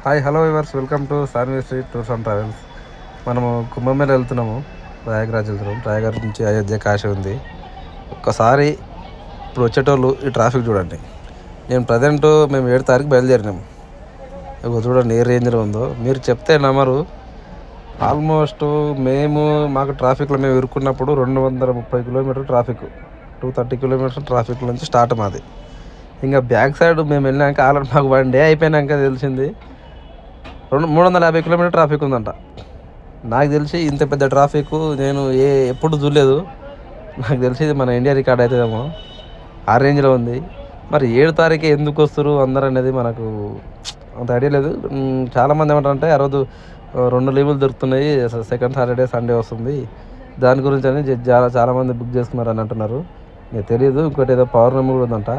Hi hello viewers, welcome to Sanvi street tours and travels. మనము కుంభమేళ వెళ్తున్నాము, ప్రయాగరాజ్ వెళ్తున్నాము. ప్రయాగరాజ్ నుంచి అయోధ్య కాశీ ఉంది. ఒక్కసారి ఇప్పుడు వచ్చేటోళ్ళు ఈ ట్రాఫిక్ చూడండి. నేను ప్రజెంట్ మేము 7 తారీఖు బయలుదేరినాము. ఇక చూడండి ఏ రేంజ్లో ఉందో. మీరు చెప్తే నమ్మరు. ఆల్మోస్ట్ మాకు ట్రాఫిక్లో మేము ఇరుక్కున్నప్పుడు 230 కిలోమీటర్ ట్రాఫిక్, 230 కిలోమీటర్స్ ట్రాఫిక్ నుంచి స్టార్ట్ మాది. ఇంకా బ్యాక్ సైడ్ మేము వెళ్ళినాక ఆల్రెడీ మాకు 1 డే అయిపోయినాక తెలిసింది 350 కిలోమీటర్ ట్రాఫిక్ ఉందంట. నాకు తెలిసి ఇంత పెద్ద ట్రాఫిక్ నేను ఎప్పుడు చూడలేదు. నాకు తెలిసి ఇది మన ఇండియా రికార్డ్ అవుతుందేమో, ఆ రేంజ్లో ఉంది. మరి 7 తారీఖు ఎందుకు వస్తారు అందరు అనేది మనకు అంత ఐడియా లేదు. చాలామంది ఏమంటారంటే ఆ రోజు 2 లీవులు దొరుకుతున్నాయి, సెకండ్ సాటర్డే సండే వస్తుంది, దాని గురించి అని చాలామంది బుక్ చేసుకున్నారు అని అంటున్నారు. నాకు తెలియదు. ఇంకోటి ఏదో పౌర్ణమి కూడా ఉందంట.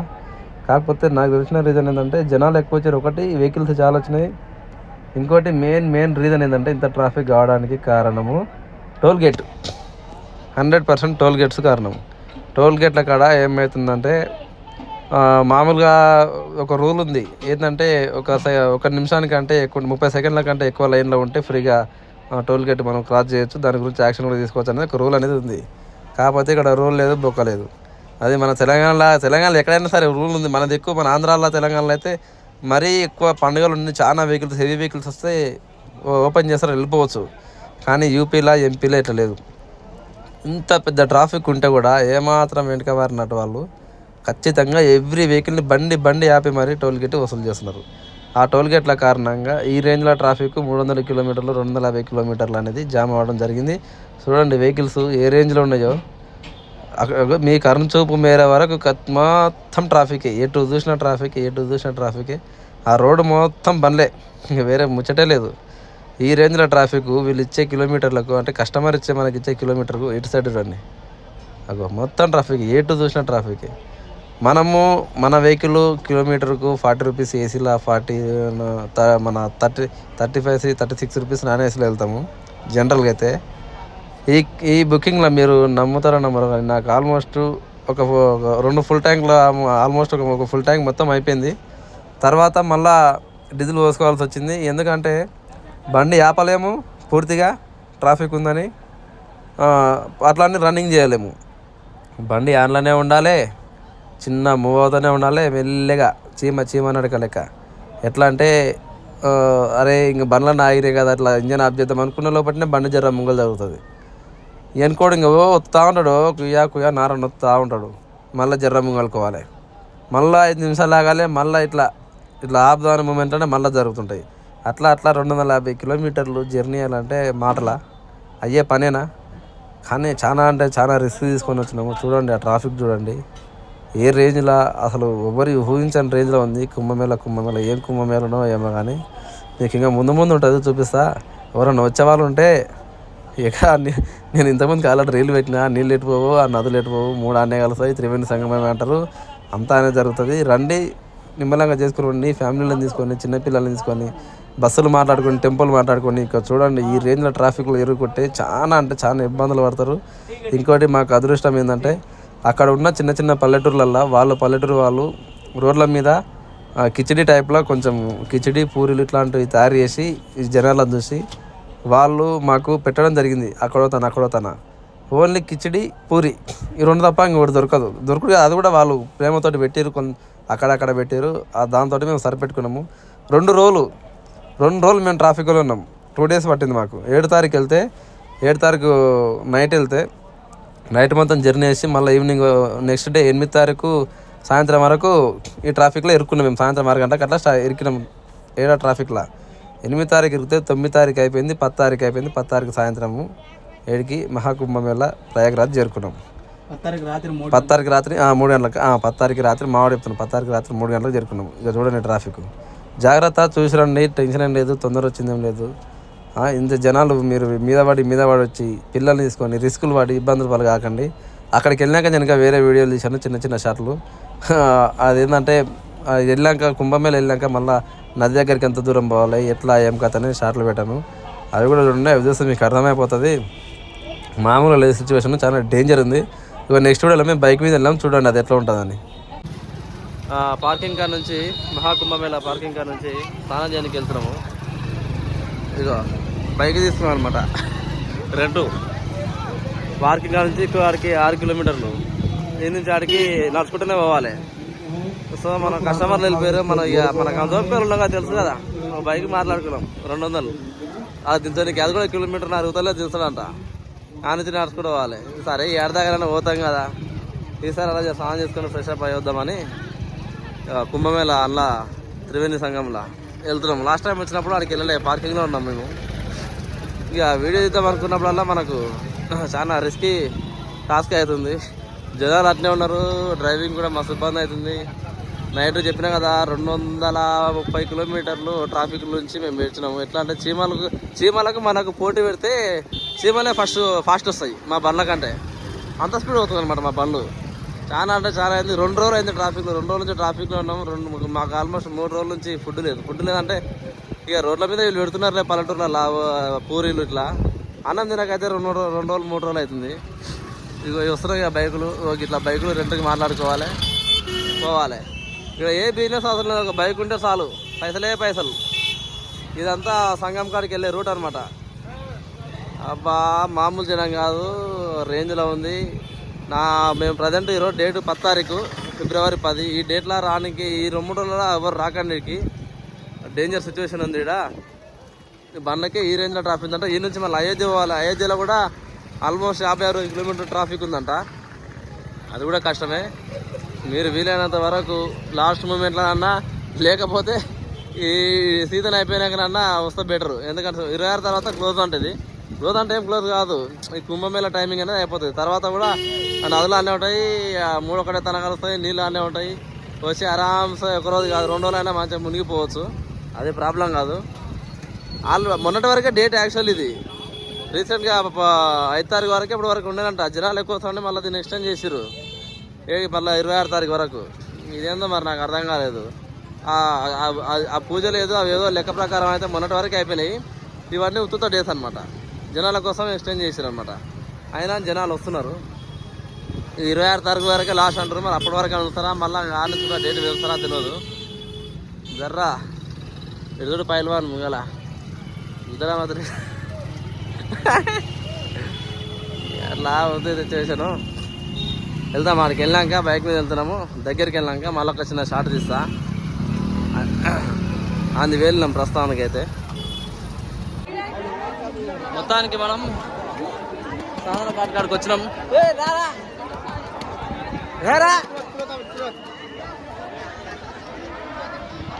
కాకపోతే నాకు తెలిసిన రీజన్ ఏంటంటే జనాలు ఎక్కువ వచ్చారు, ఒకటి వెహికల్స్ చాలా వచ్చినాయి. ఇంకోటి మెయిన్ రీజన్ ఏంటంటే ఇంత ట్రాఫిక్ కావడానికి కారణము టోల్ గేట్. 100% టోల్ గేట్స్ కారణం. టోల్ గేట్ల కాడ ఏమవుతుందంటే మామూలుగా ఒక రూల్ ఉంది ఏంటంటే ఒక నిమిషానికంటే ఎక్కువ 30 సెకండ్ల కంటే ఎక్కువ లైన్లో ఉంటే ఫ్రీగా టోల్ గేట్ మనం క్రాస్ చేయొచ్చు, దాని గురించి యాక్షన్ కూడా తీసుకోవచ్చు అనేది ఒక రూల్ అనేది ఉంది. కాకపోతే ఇక్కడ రూల్ లేదు, బొక్కలేదు. అది మన తెలంగాణలో ఎక్కడైనా సరే రూల్ ఉంది. మనది ఎక్కువ మన ఆంధ్రాలో తెలంగాణలో అయితే మరీ ఎక్కువ పండుగలు ఉంది, చాలా వెహికల్స్ హెవీ వెహికల్స్ వస్తే ఓపెన్ చేస్తారు, వెళ్ళిపోవచ్చు. కానీ యూపీలో ఎంపీలో ఇట్లా లేదు. ఇంత పెద్ద ట్రాఫిక్ ఉంటే కూడా ఏమాత్రం వెనుక వారినట్టు వాళ్ళు ఖచ్చితంగా ఎవ్రీ వెహికల్ని బండి ఆపి మరీ టోల్ గేట్ వసూలు చేస్తున్నారు. ఆ టోల్ గేట్ల కారణంగా ఈ రేంజ్లో ట్రాఫిక్ 300 కిలోమీటర్లు 250 కిలోమీటర్లు అనేది జామ్ అవ్వడం జరిగింది. చూడండి వెహికల్స్ ఏ రేంజ్లో ఉన్నాయో. మీ కరుణ చూపు మేర వరకు మొత్తం ట్రాఫికే, ఎటు చూసిన ట్రాఫికే. ఆ రోడ్డు మొత్తం బండ్లే, ఇంక వేరే ముచ్చటే లేదు. ఈ రేంజ్లో ట్రాఫిక్ వీళ్ళు ఇచ్చే కిలోమీటర్లకు, అంటే కస్టమర్ మనకి ఇచ్చే కిలోమీటర్కు ఇటు సైడ్ రండి, మొత్తం ట్రాఫిక్, ఎటు చూసిన ట్రాఫికే. మన వెహికల్ కిలోమీటర్కు 40 రూపీస్ ఏసీలో, 40 మన 35-36 రూపీస్ నాన్ ఏసీలో వెళ్తాము జనరల్గా అయితే. ఈ బుకింగ్లో మీరు నమ్ముతారో నమ్మరు కానీ నాకు ఆల్మోస్ట్ ఒక 2 ఫుల్ ట్యాంక్లో ఆల్మోస్ట్ ఒక ఫుల్ ట్యాంక్ మొత్తం అయిపోయింది. తర్వాత మళ్ళా డీజిల్ పోసుకోవాల్సి వచ్చింది. ఎందుకంటే బండి ఆపలేము, పూర్తిగా ట్రాఫిక్ ఉందని. అట్లానే రన్నింగ్ చేయలేము, బండి ఆన్లోనే ఉండాలి, చిన్న మూవ్ అవుతూనే ఉండాలి, మెల్లగా చీమ నడక లెక్క. ఎట్లా అంటే అరే ఇంక బండ్లన్నీ ఆగిరే కదా, అట్లా ఇంజన్ ఆఫ్ చేద్దాం అనుకున్న లోపలనే బండి జర ముంగలు జరుగుతుంది. ఎన్కోడింగ్ వస్తూ ఉంటాడు, కుయా నారని వస్తూ ఉంటాడు. మళ్ళీ జర్ర ముంగలుకోవాలి, మళ్ళీ 5 నిమిషాలు ఆగాలి, మళ్ళీ ఇట్లా ఆపుదాని మూమెంట్ అంటే మళ్ళీ జరుగుతుంటాయి. అట్లా 250 కిలోమీటర్లు జర్నీ అయ్యాలంటే మాటలా అయ్యే పనేనా? కానీ చాలా రిస్క్ తీసుకొని వచ్చినాము. చూడండి ఆ ట్రాఫిక్ చూడండి ఏ రేంజ్లో, అసలు ఎవరు ఊహించని రేంజ్లో ఉంది. కుంభమేళ ఏం కుంభమేళనో ఏమో కానీ మీకు ఇంకా ముందు ఉంటుంది, చూపిస్తా. ఎవరన్నా వచ్చేవాళ్ళు ఉంటే ఇక నేను ఇంతకుముందు ఆల్రెడీ రీలు పెట్టినా, నీళ్ళు ఎట్టుపోవు, ఆ నదులు ఎట్టుపోవు, 3 ఆనే కలుస్తాయి, త్రివేణి సంగమం అంటారు, అంతా అనేది జరుగుతుంది. రండి, నిమ్మలంగా చేసుకుని ఫ్యామిలీలను తీసుకొని, చిన్నపిల్లల్ని తీసుకొని, బస్సులు మాట్లాడుకొని, టెంపుల్ మాట్లాడుకొని. ఇక్కడ చూడండి ఈ రేంజ్లో ట్రాఫిక్లో ఎరుగుకొట్టి చాలా ఇబ్బందులు పడతారు. ఇంకోటి మాకు అదృష్టం ఏంటంటే అక్కడ ఉన్న చిన్న పల్లెటూర్లల్లో పల్లెటూరు వాళ్ళు రోడ్ల మీద కిచిడి టైప్లో కొంచెం కిచిడి పూరీలు ఇట్లాంటివి తయారు చేసి ఈ జనాలను చూసి వాళ్ళు మాకు పెట్టడం జరిగింది. అక్కడో తన ఓన్లీ కిచిడి పూరి ఈ 2 తప్ప ఇంకోటి దొరకదు. అది కూడా వాళ్ళు ప్రేమతోటి పెట్టారు, అక్కడక్కడ పెట్టారు. దాంతో మేము సరిపెట్టుకున్నాము. 2 రోజులు మేము ట్రాఫిక్లో ఉన్నాం. 2 డేస్ పట్టింది మాకు. 7 తారీఖు వెళ్తే 7 తారీఖు నైట్ మొత్తం జర్నీ చేసి మళ్ళీ ఈవినింగ్ నెక్స్ట్ డే 8 తారీఖు సాయంత్రం వరకు ఈ ట్రాఫిక్లో ఇరుక్కున్నాం. మేము సాయంత్రం 6 గంటలకు అట్లా ఇరికినాం ట్రాఫిక్లో. 8 తారీఖు ఇరికితే 9 తారీఖు అయిపోయింది, 10 తారీఖు అయిపోయింది. 10 తారీఖు సాయంత్రము 7కి మహాకుంభమేళ ప్రయాగరాజ్ చేరుకున్నాం. 10 తారీఖు రాత్రి 3 గంటలకు 10 తారీఖు రాత్రి మావాడు చెప్తున్నాం, 10 తారీఖు రాత్రి 3 గంటలకు చేరుకున్నాం. ఇక చూడండి ట్రాఫిక్ జాగ్రత్త, చూసి రండి, టెన్షన్ ఏం లేదు, తొందర వచ్చిందేం లేదు. ఇంత జనాలు మీరు మీద పడి వచ్చి పిల్లల్ని తీసుకొని రిస్కులు పడి ఇబ్బందులు పలు కాకండి. అక్కడికి వెళ్ళాక నేను వేరే వీడియోలు తీశాను, చిన్న షాట్లు. అదేంటంటే కుంభమేళ వెళ్ళాక మళ్ళీ నది దగ్గరికి ఎంత దూరం పోవాలి, ఎట్లా ఏం కథ అనేది షార్ట్లు పెట్టాను. అవి కూడా చూడండి, అవి చూస్తే మీకు అర్థమైపోతుంది. మామూలుగా లేదు సిచ్యువేషన్, చాలా డేంజర్ ఉంది. ఇక నెక్స్ట్ వీడియోలో మేము బైక్ మీద వెళ్ళాం, చూడండి అది ఎట్లా ఉంటుందని. పార్కింగ్ కార్ నుంచి మహాకుంభమేళ పార్కింగ్ కార్ నుంచి స్నానం చేయడానికి వెళ్తున్నాము. ఇగో బైక్ తీసుకున్నాం అనమాట రెంటు. పార్కింగ్ నుంచి ఇక్కడ ఆడికి 6 కిలోమీటర్లు, దీని నుంచి ఆడికి నడుచుకుంటూనే పోవాలి. సో మన కస్టమర్లు వెళ్ళిపోయారు. మనకు అంత పేరు ఉండగా తెలుసు కదా, బైక్ మాట్లాడుకున్నాం 200 అది దించడానికి. అది కూడా కిలోమీటర్ 4 దించడంట. ఆ నుంచి నడుచుకుంటూ పోవాలి. సరే ఏడదాకా పోతాం కదా, ఈసారి అలా స్నానం చేసుకుని ఫ్రెష్ అప్ అయ్యి వద్దామని కుంభమేళ అందులో త్రివేణి సంఘంలో వెళ్తున్నాం. లాస్ట్ టైం వచ్చినప్పుడు అక్కడికి వెళ్ళలే, పార్కింగ్లో ఉన్నాం మేము. ఇక వీడియో తీద్దాం అనుకున్నప్పుడల్లా మనకు చాలా రిస్కీ టాస్క్ అవుతుంది. జనాలు అట్నే ఉన్నారు, డ్రైవింగ్ కూడా మస్తు ఇబ్బంది అవుతుంది. నైట్ చెప్పినా కదా 230 కిలోమీటర్లు ట్రాఫిక్ నుంచి మేము వచ్చినాము. ఎట్లా అంటే చీమలకు మనకు పోటీ పెడితే చీమలే ఫాస్ట్ వస్తాయి మా బండ్ల కంటే. అంత స్పీడ్ అవుతుంది అనమాట మా బండ్లు. చాలా అంటే చాలా అయింది. 2 రోజులు అయింది ట్రాఫిక్లో. 2 రోజుల నుంచి ట్రాఫిక్లో ఉన్నాము. మాకు ఆల్మోస్ట్ 3 రోజుల నుంచి ఫుడ్ లేదంటే ఇక రోడ్ల మీద వీళ్ళు పెడుతున్నారు పల్లెటూరులో పూరీలు ఇట్లా. అన్నం తినకైతే 2 రోజులు 3 రోజులు అవుతుంది. ఇక వస్తున్నాయి ఇక బైకులు. ఇట్లా బైకులు రెంట్కి మాట్లాడుకోవాలి, పోవాలి. ఇక్కడ ఏ బిజినెస్ అవసరం లేదు, ఒక బైక్ ఉంటే చాలు, పైసలు. ఇదంతా సంఘం కాడికి వెళ్ళే రూట్ అనమాట. అబ్బా మామూలు జనం కాదు, రేంజ్లో ఉంది. మేము ప్రజెంట్ ఈరోజు డేటు 10 తారీఖు ఫిబ్రవరి 10. ఈ డేట్లో రానికి ఈ 2-3 రోజుల్లో ఎవరు రాకండికి. డేంజర్ సిచ్యువేషన్ ఉంది ఇక్కడ. బండ్లకే ఈ రేంజ్లో ట్రాఫిక్ ఉందంట. ఈ నుంచి మళ్ళీ అయోధ్య పోవాలి. అయోధ్యలో కూడా ఆల్మోస్ట్ 56 కిలోమీటర్ ట్రాఫిక్ ఉందంట. అది కూడా కష్టమే. మీరు వీలైనంత వరకు లాస్ట్ మూమెంట్లో అన్నా, లేకపోతే ఈ సీజన్ అయిపోయినాకనన్నా వస్తే బెటరు. ఎందుకంటే 26 తర్వాత క్లోజ్ ఉంటుంది. క్లోజ్ అంటే ఏం క్లోజ్ కాదు, ఈ కుంభమేళ టైమింగ్ అనేది అయిపోతుంది. తర్వాత కూడా నదులు అన్నీ ఉంటాయి, 3 ఒకటే తనకాలు వస్తాయి, నీళ్ళు అన్నీ ఉంటాయి. వచ్చి ఆరామ్సే ఒకరోజు కాదు 2 రోజులు అయినా మంచిగా మునిగిపోవచ్చు. అది ప్రాబ్లం కాదు. మొన్నటి వరకే డేట్ యాక్చువల్ ఇది. రీసెంట్గా 5 తారీఖు వరకు ఇప్పటి వరకు ఉండేనంట. జనాలు ఎక్కువ వస్తుంటే మళ్ళీ దీన్ని ఎక్స్టెండ్ చేసిర్రు మళ్ళీ 26 తారీఖు వరకు. ఇదేందో మరి నాకు అర్థం కాలేదు. ఆ పూజలు అవి ఏదో లెక్క ప్రకారం అయితే మొన్నటి వరకు అయిపోయినాయి. ఇవన్నీ ఉత్తుత డేస్ అనమాట, జనాల కోసం ఎక్స్టెండ్ చేసారు అనమాట. అయినా జనాలు వస్తున్నారు. 26 తారీఖు వరకే లాస్ట్ అంటారు. మరి అప్పటి వరకు వస్తారా, మళ్ళీ వాళ్ళు కూడా డేట్ వేస్తారా తెలియదు. జర్రా ఎదురు పైల్వాన్ ముంగల ఇద్దరా మాత్రం అట్లా ఉంది సిచ్యువేషను. వెళ్తాం ఆడికి వెళ్ళాక, బైక్ మీద వెళ్తున్నాము. దగ్గరికి వెళ్ళాక మళ్ళీ ఒక చిన్న షార్ట్ తీస్తా. అందు వెళ్ళినాం ప్రస్తుతానికి అయితే. మొత్తానికి మనం సాధన కాడికి వచ్చినాం.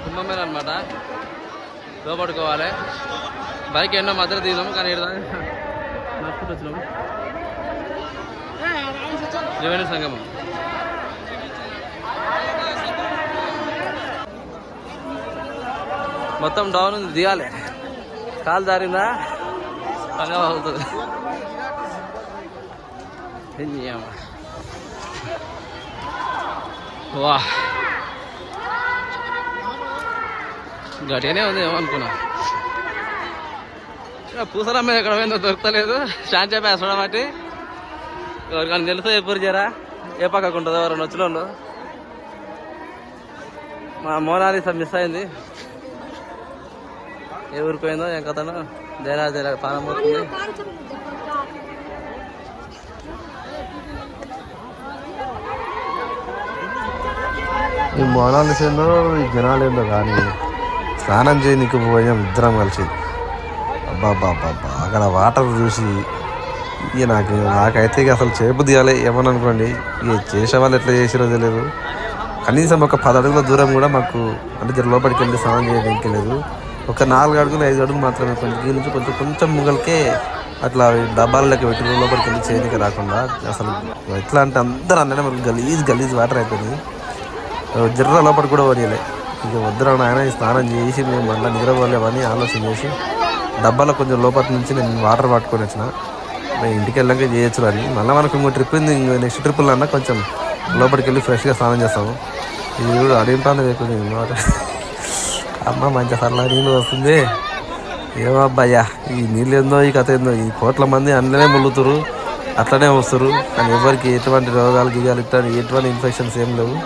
కుంభమేళ అనమాట, లోపడుకోవాలి. బైక్ ఎన్నో మధ్యలో దిగినాము, కానీ నడుచుకుంటూ వచ్చినాము. త్రివేణి సంగమం మొత్తం డౌన్ ఉంది, దిగాలి. కాలు దారిందా బాగా అవుతుంది. వా గట్టిగానే ఉంది ఏమనుకున్నా. పూసల మీద ఎక్కడ పోయిందో దొరకలేదు. స్టాండ్ చెప్పి వేసడం బట్టి ఎవరికైనా తెలుసో ఎప్పుడు చేరా, ఏ పక్కకు ఉంటుందో ఎవరైనా వచ్చిన వాళ్ళు. మా మోనాలిసా మిస్ అయింది, ఏ ఊరికి పోయిందో ఏం కథనో. దేరా పానం పోతుంది. ఈ మోనాలిసాలో ఈ జనాలు ఏందో కానీ స్నానం చేయనీకి పోయాం ఇద్దరం కలిసి. అబ్బా అక్కడ వాటర్ చూసి ఇక నాకైతే ఇక అసలు చేపు తీయాలి ఏమని అనుకోండి. ఇక చేసే వాళ్ళు ఎట్లా చేసిరో తెలియదు. కనీసం ఒక 10 అడుగుల దూరం కూడా మాకు అంటే జర లోపలికి వెళ్ళి స్నానం చేయడానికి లేదు. ఒక 4 అడుగులు 5 అడుగులు మాత్రమే. దీని నుంచి కొంచెం ముంగలకే అట్లా డబ్బాల లెక్క పెట్టి లోపలికి వెళ్ళి చేయడానికి రాకుండా అసలు ఎట్లా అంటే అందరూ అన్నీ మనకు గలీజ్ వాటర్ అయిపోయింది. జర్ర లోపలికి కూడా పోనీయలే. ఇక వద్దురా ఆయన స్నానం చేసి మేము మళ్ళీ నిద్రపోలేమని ఆలోచన చేసి డబ్బాలో కొంచెం లోపల నుంచి నేను వాటర్ పట్టుకొని వచ్చిన. ఇంటికి వెళ్ళాక చేయొచ్చు అని. మళ్ళీ మనకు ఇంకో ట్రిప్ ఉంది, నెక్స్ట్ ట్రిప్పులు అన్నా కొంచెం లోపలికి వెళ్ళి ఫ్రెష్గా స్నానం చేస్తాము. ఇది కూడా అడిగిపోయింది లేకపోతే వాటర్. అమ్మ మంచి సరళ నీళ్ళు వస్తుంది. ఏమబ్బాయ్యా ఈ నీళ్ళు ఏందో ఈ కథ ఏందో. ఈ 1 కోట్ల మంది అందులోనే ములుగుతారు, అట్లనే వస్తారు. కానీ ఎవరికి ఎటువంటి రోగాలు గిగాలు ఎటువంటి ఇన్ఫెక్షన్స్ ఏం లేవు.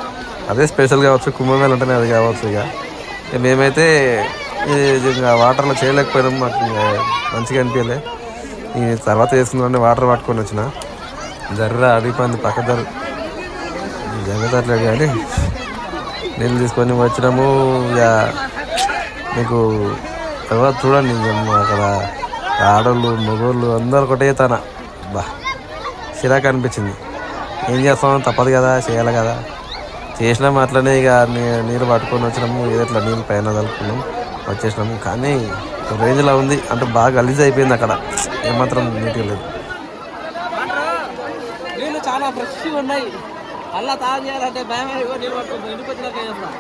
అదే స్పెషల్ కావచ్చు, కుంభమేళ అంటేనే అది కావచ్చు. ఇక మేమైతే ఇంకా వాటర్లో చేయలేకపోయినాం. మాకు ఇంకా మంచిగా అనిపించలే. ఈ తర్వాత వేసుకుందామని వాటర్ పట్టుకొని వచ్చిన జర్ర అడిగిపోయింది పక్క ధర జగతట్లేదు కానీ నీళ్ళు తీసుకొని వచ్చినాము. ఇక మీకు ఎవరు చూడండి అక్కడ ఆడోళ్ళు మగోళ్ళు అందరు ఒకటే తన బా చిరాకు అనిపించింది. ఏం చేస్తాం, తప్పదు కదా, చేయాలి కదా. చేసినాము అట్లనే. ఇక నీరు పట్టుకొని వచ్చినాము. ఏదో ఇట్లా నీళ్ళు పైన తలుపుకున్నాం, వచ్చేసినాము. కానీ రేంజ్లో ఉంది అంటే బాగా గలీజ్ అయిపోయింది అక్కడ, ఏమాత్రం నీట్గా లేదు. నీళ్ళు చాలా ఫ్రెష్గా ఉన్నాయి. అలా తాగు చేయాలంటే భయం నీళ్ళు పట్టుకుంటాం. ఇంటికి వచ్చినాక చేస్తాం.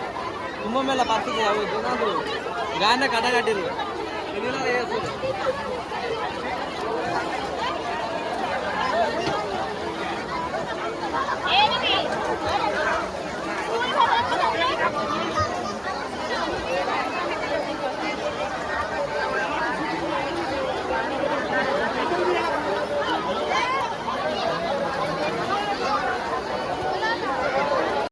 కుంభమేళ పరిస్థితి జనాలు గానే కట్టగట్టిరు.